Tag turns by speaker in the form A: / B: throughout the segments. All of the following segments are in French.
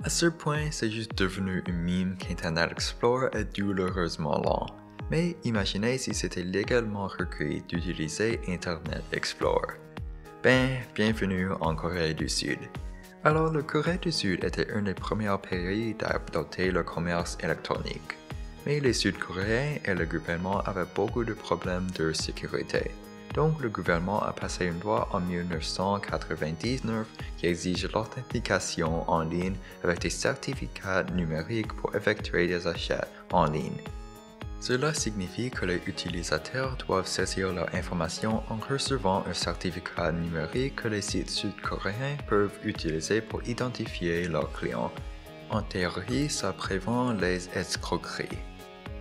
A: À ce point, c'est juste devenu une mime qu'Internet Explorer est douloureusement lent. Mais imaginez si c'était légalement requis d'utiliser Internet Explorer. Bienvenue en Corée du Sud. Alors, la Corée du Sud était un des premiers pays à adopter le commerce électronique. Mais les Sud-Coréens et le gouvernement avaient beaucoup de problèmes de sécurité. Donc, le gouvernement a passé une loi en 1999 qui exige l'authentification en ligne avec des certificats numériques pour effectuer des achats en ligne. Cela signifie que les utilisateurs doivent saisir leur information en recevant un certificat numérique que les sites sud-coréens peuvent utiliser pour identifier leurs clients. En théorie, ça prévient les escroqueries.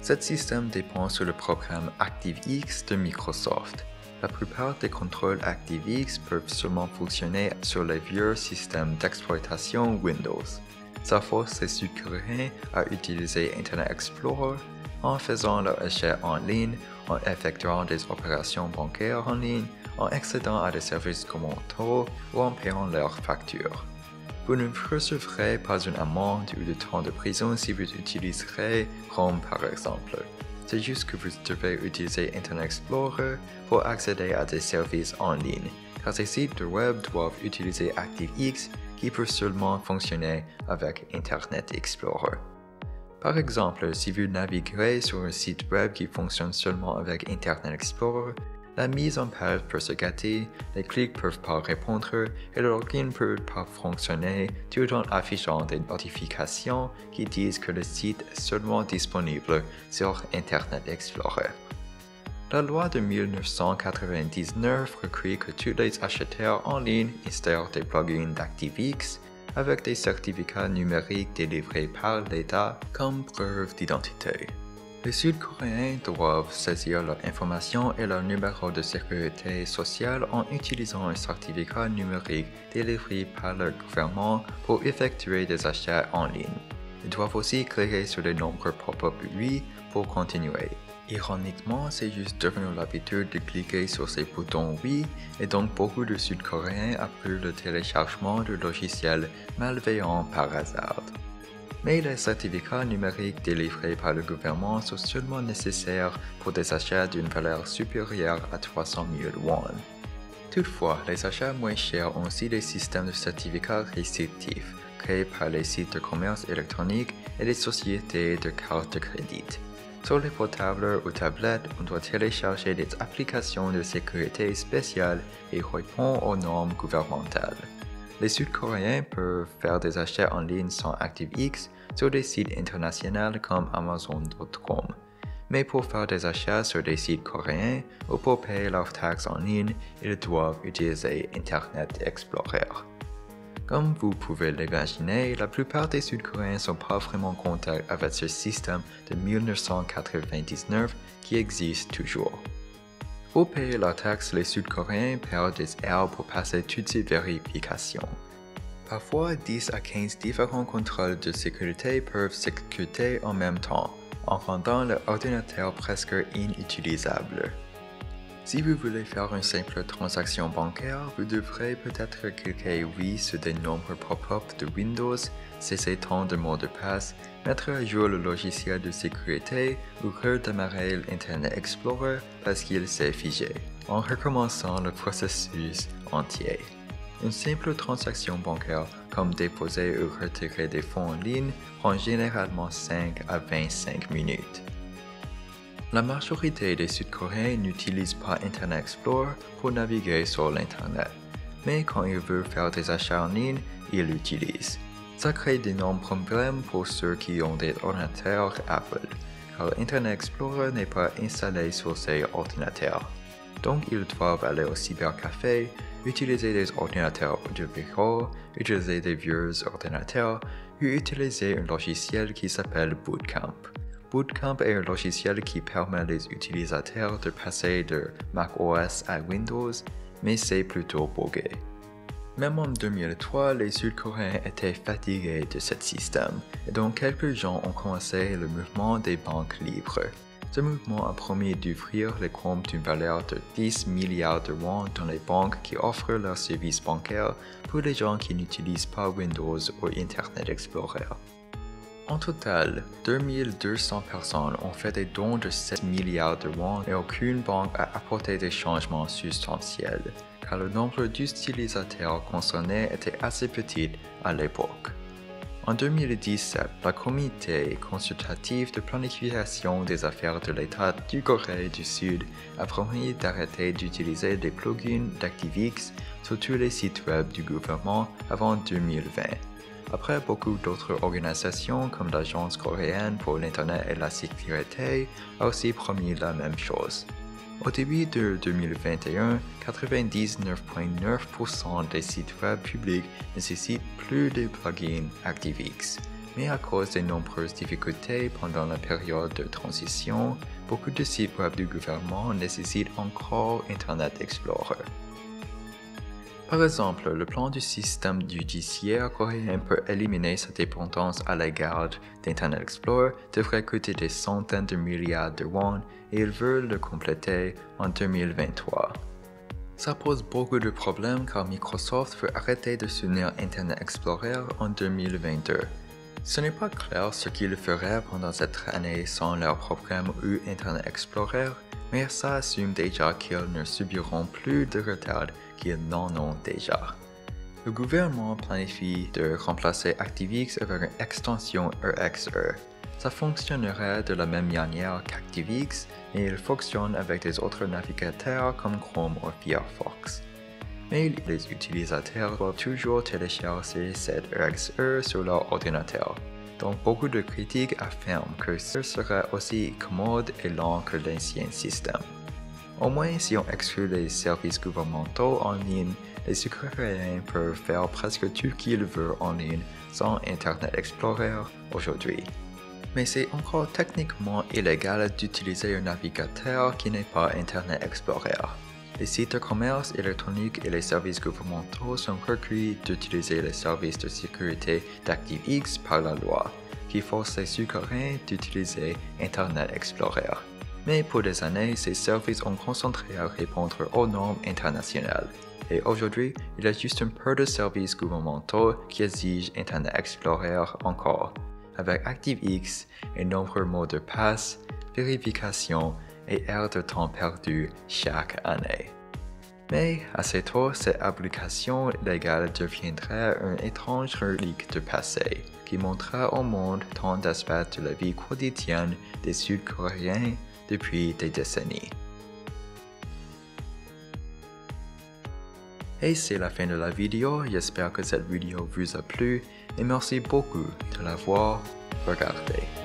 A: Ce système dépend sur le programme ActiveX de Microsoft. La plupart des contrôles ActiveX peuvent seulement fonctionner sur les vieux systèmes d'exploitation Windows. Ça force les Sud-Coréens à utiliser Internet Explorer en faisant leurs achats en ligne, en effectuant des opérations bancaires en ligne, en accédant à des services communautaires ou en payant leurs factures. Vous ne recevrez pas une amende ou de temps de prison si vous utiliserez Chrome par exemple. C'est juste que vous devez utiliser Internet Explorer pour accéder à des services en ligne, car ces sites de web doivent utiliser ActiveX qui peut seulement fonctionner avec Internet Explorer. Par exemple, si vous naviguerez sur un site web qui fonctionne seulement avec Internet Explorer, la mise en page peut se gâter, les clics peuvent pas répondre et le login peut pas fonctionner tout en affichant des notifications qui disent que le site est seulement disponible sur Internet Explorer. La loi de 1999 requiert que tous les acheteurs en ligne installent des plugins d'ActiveX avec des certificats numériques délivrés par l'État comme preuve d'identité. Les Sud-Coréens doivent saisir leur information et leur numéro de sécurité sociale en utilisant un certificat numérique délivré par le gouvernement pour effectuer des achats en ligne. Ils doivent aussi cliquer sur les nombreux pop-up oui pour continuer. Ironiquement, c'est juste devenu l'habitude de cliquer sur ces boutons oui et donc beaucoup de Sud-Coréens approuvent le téléchargement de logiciels malveillants par hasard. Mais les certificats numériques délivrés par le gouvernement sont seulement nécessaires pour des achats d'une valeur supérieure à 300 000 won. Toutefois, les achats moins chers ont aussi des systèmes de certificats restrictifs créés par les sites de commerce électronique et les sociétés de cartes de crédit. Sur les portables ou tablettes, on doit télécharger des applications de sécurité spéciales et répondre aux normes gouvernementales. Les Sud-Coréens peuvent faire des achats en ligne sans ActiveX sur des sites internationaux comme Amazon.com. Mais pour faire des achats sur des sites coréens ou pour payer leurs taxes en ligne, ils doivent utiliser Internet Explorer. Comme vous pouvez l'imaginer, la plupart des Sud-Coréens ne sont pas vraiment en contact avec ce système de 1999 qui existe toujours. Pour payer leurs taxes, les Sud-Coréens perdent des heures pour passer toutes ces vérifications. Parfois, 10 à 15 différents contrôles de sécurité peuvent s'exécuter en même temps, en rendant l'ordinateur presque inutilisable. Si vous voulez faire une simple transaction bancaire, vous devrez peut-être cliquer oui sur des nombreux pop-up de Windows, cesser tant de mots de passe, mettre à jour le logiciel de sécurité ou redémarrer l'Internet Explorer parce qu'il s'est figé, en recommençant le processus entier. Une simple transaction bancaire, comme déposer ou retirer des fonds en ligne, prend généralement 5 à 25 minutes. La majorité des Sud-Coréens n'utilisent pas Internet Explorer pour naviguer sur l'Internet, mais quand ils veulent faire des achats en ligne, ils l'utilisent. Ça crée d'énormes problèmes pour ceux qui ont des ordinateurs Apple, car Internet Explorer n'est pas installé sur ces ordinateurs. Donc ils doivent aller au cybercafé, utiliser des ordinateurs de bureau, utiliser des vieux ordinateurs ou utiliser un logiciel qui s'appelle Bootcamp. Bootcamp est un logiciel qui permet aux utilisateurs de passer de macOS à Windows, mais c'est plutôt buggé. Même en 2003, les Sud-Coréens étaient fatigués de ce système, et donc quelques gens ont commencé le mouvement des banques libres. Ce mouvement a permis d'ouvrir les comptes d'une valeur de 10 milliards de won dans les banques qui offrent leurs services bancaires pour les gens qui n'utilisent pas Windows ou Internet Explorer. En total, 2200 personnes ont fait des dons de 7 milliards de won et aucune banque a apporté des changements substantiels, car le nombre d'utilisateurs concernés était assez petit à l'époque. En 2017, le Comité consultatif de planification des affaires de l'État du Corée du Sud a promis d'arrêter d'utiliser des plugins d'ActiveX sur tous les sites web du gouvernement avant 2020. Après, beaucoup d'autres organisations comme l'Agence coréenne pour l'Internet et la sécurité a aussi promis la même chose. Au début de 2021, 99,9% des sites web publics nécessitent plus de plugins ActiveX. Mais à cause des nombreuses difficultés pendant la période de transition, beaucoup de sites web du gouvernement nécessitent encore Internet Explorer. Par exemple, le plan du système judiciaire coréen pour éliminer sa dépendance à l'égard d'Internet Explorer devrait coûter des centaines de milliards de won et ils veulent le compléter en 2023. Ça pose beaucoup de problèmes car Microsoft veut arrêter de soutenir Internet Explorer en 2022. Ce n'est pas clair ce qu'ils feraient pendant cette année sans leur programme ou Internet Explorer, mais ça assume déjà qu'ils ne subiront plus de retard qu'ils n'en ont déjà. Le gouvernement planifie de remplacer ActiveX avec une extension EXE. Ça fonctionnerait de la même manière qu'ActiveX, mais il fonctionne avec des autres navigateurs comme Chrome ou Firefox. Mais les utilisateurs doivent toujours télécharger cette EXE sur leur ordinateur. Donc beaucoup de critiques affirment que ce serait aussi commode et lent que l'ancien système. Au moins, si on exclut les services gouvernementaux en ligne, les Sud-Coréens peuvent faire presque tout qu'ils veulent en ligne sans Internet Explorer aujourd'hui. Mais c'est encore techniquement illégal d'utiliser un navigateur qui n'est pas Internet Explorer. Les sites de commerce électronique et les services gouvernementaux sont requis d'utiliser les services de sécurité d'ActiveX par la loi, qui force les Sud-Coréens d'utiliser Internet Explorer. Mais pour des années, ces services ont concentré à répondre aux normes internationales. Et aujourd'hui, il y a juste un peu de services gouvernementaux qui exigent Internet Explorer encore, avec ActiveX et nombreux mots de passe, vérification et heures de temps perdu chaque année. Mais assez tôt, cette application légale deviendrait une étrange relique du passé, qui montrera au monde tant d'aspects de la vie quotidienne des Sud-Coréens depuis des décennies. Et c'est la fin de la vidéo, j'espère que cette vidéo vous a plu et merci beaucoup de l'avoir regardée.